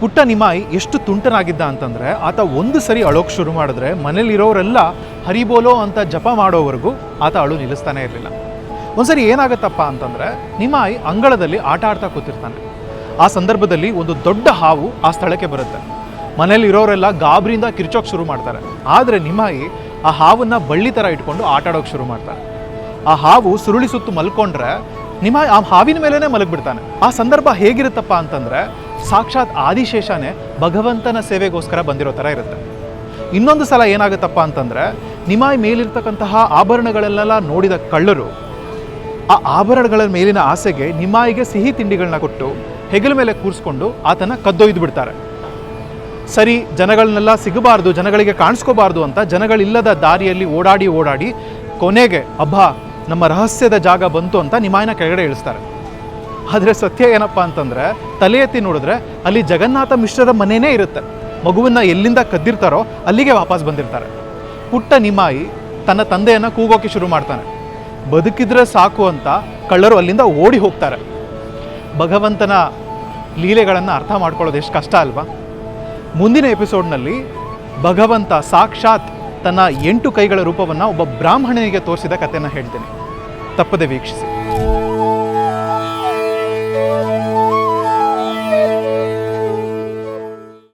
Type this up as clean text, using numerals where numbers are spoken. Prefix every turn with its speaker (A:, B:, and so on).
A: ಪುಟ್ಟ ನಿಮಾಯಿ ಎಷ್ಟು ತುಂಟನಾಗಿದ್ದ ಅಂತಂದರೆ, ಆತ ಒಂದು ಸರಿ ಅಳೋಕೆ ಶುರು ಮಾಡಿದ್ರೆ ಮನೇಲಿರೋರೆಲ್ಲ ಹರಿಬೋಲೋ ಅಂತ ಜಪ ಮಾಡೋವರೆಗೂ ಆತ ಅಳು ನಿಲ್ಲಿಸ್ತಾನೆ ಇರಲಿಲ್ಲ. ಒಂದ್ಸರಿ ಏನಾಗುತ್ತಪ್ಪ ಅಂತಂದರೆ, ನಿಮಾಯಿ ಅಂಗಳದಲ್ಲಿ ಆಟ ಆಡ್ತಾ ಕೂತಿರ್ತಾನೆ. ಆ ಸಂದರ್ಭದಲ್ಲಿ ಒಂದು ದೊಡ್ಡ ಹಾವು ಆ ಸ್ಥಳಕ್ಕೆ ಬರುತ್ತೆ. ಮನೇಲಿರೋರೆಲ್ಲ ಗಾಬರಿಯಿಂದ ಕಿರ್ಚೋಕೆ ಶುರು ಮಾಡ್ತಾರೆ. ಆದರೆ ನಿಮಾಯಿ ಆ ಹಾವನ್ನು ಬಳ್ಳಿ ಥರ ಇಟ್ಕೊಂಡು ಆಟ ಆಡೋಕೆ ಶುರು ಮಾಡ್ತಾರೆ. ಆ ಹಾವು ಸುರುಳಿ ಸುತ್ತು ಮಲ್ಕೊಂಡ್ರೆ ನಿಮಾಯಿ ಆ ಹಾವಿನ ಮೇಲೇ ಮಲಗಿಬಿಡ್ತಾನೆ. ಆ ಸಂದರ್ಭ ಹೇಗಿರುತ್ತಪ್ಪ ಅಂತಂದರೆ, ಸಾಕ್ಷಾತ್ ಆದಿಶೇಷನೇ ಭಗವಂತನ ಸೇವೆಗೋಸ್ಕರ ಬಂದಿರೋ ಥರ ಇರುತ್ತೆ. ಇನ್ನೊಂದು ಸಲ ಏನಾಗುತ್ತಪ್ಪ ಅಂತಂದರೆ, ನಿಮಾಯಿ ಮೇಲಿರ್ತಕ್ಕಂತಹ ಆಭರಣಗಳನ್ನೆಲ್ಲ ನೋಡಿದ ಕಳ್ಳರು ಆ ಆಭರಣಗಳ ಮೇಲಿನ ಆಸೆಗೆ ನಿಮಾಯಿಗೆ ಸಿಹಿ ತಿಂಡಿಗಳನ್ನ ಕೊಟ್ಟು ಹೆಗಲ ಮೇಲೆ ಕೂರಿಸ್ಕೊಂಡು ಆತನ ಕದ್ದೊಯ್ದು ಬಿಡ್ತಾರೆ. ಸರಿ, ಜನಗಳನ್ನೆಲ್ಲ ಸಿಗಬಾರ್ದು, ಜನಗಳಿಗೆ ಕಾಣಿಸ್ಕೋಬಾರ್ದು ಅಂತ ಜನಗಳಿಲ್ಲದ ದಾರಿಯಲ್ಲಿ ಓಡಾಡಿ ಕೊನೆಗೆ ಅಬ್ಬಾ ನಮ್ಮ ರಹಸ್ಯದ ಜಾಗ ಬಂತು ಅಂತ ನಿಮಾಯಿನ ಕೆಳಗಡೆ ಇಳಿಸ್ತಾರೆ. ಆದರೆ ಸತ್ಯ ಏನಪ್ಪ ಅಂತಂದರೆ, ತಲೆ ಎತ್ತಿ ನೋಡಿದ್ರೆ ಅಲ್ಲಿ ಜಗನ್ನಾಥ ಮಿಶ್ರರ ಮನೆಯೇ ಇರುತ್ತೆ. ಮಗುವನ್ನು ಎಲ್ಲಿಂದ ಕದ್ದಿರ್ತಾರೋ ಅಲ್ಲಿಗೆ ವಾಪಸ್ ಬಂದಿರ್ತಾರೆ. ಪುಟ್ಟ ನಿಮಾಯಿ ತನ್ನ ತಂದೆಯನ್ನು ಕೂಗೋಕೆ ಶುರು ಮಾಡ್ತಾನೆ. ಬದುಕಿದ್ರೆ ಸಾಕು ಅಂತ ಕಳ್ಳರು ಅಲ್ಲಿಂದ ಓಡಿ ಹೋಗ್ತಾರೆ. ಭಗವಂತನ ಲೀಲೆಗಳನ್ನು ಅರ್ಥ ಮಾಡ್ಕೊಳ್ಳೋದು ಎಷ್ಟು ಕಷ್ಟ ಅಲ್ವಾ? ಮುಂದಿನ ಎಪಿಸೋಡ್ನಲ್ಲಿ ಭಗವಂತ ಸಾಕ್ಷಾತ್ ತನ್ನ 8 ಕೈಗಳ ರೂಪವನ್ನು ಒಬ್ಬ ಬ್ರಾಹ್ಮಣನಿಗೆ ತೋರಿಸಿದ ಕಥೆಯನ್ನು ಹೇಳ್ತೀನಿ. ತಪ್ಪದೆ ವೀಕ್ಷಿಸಿ.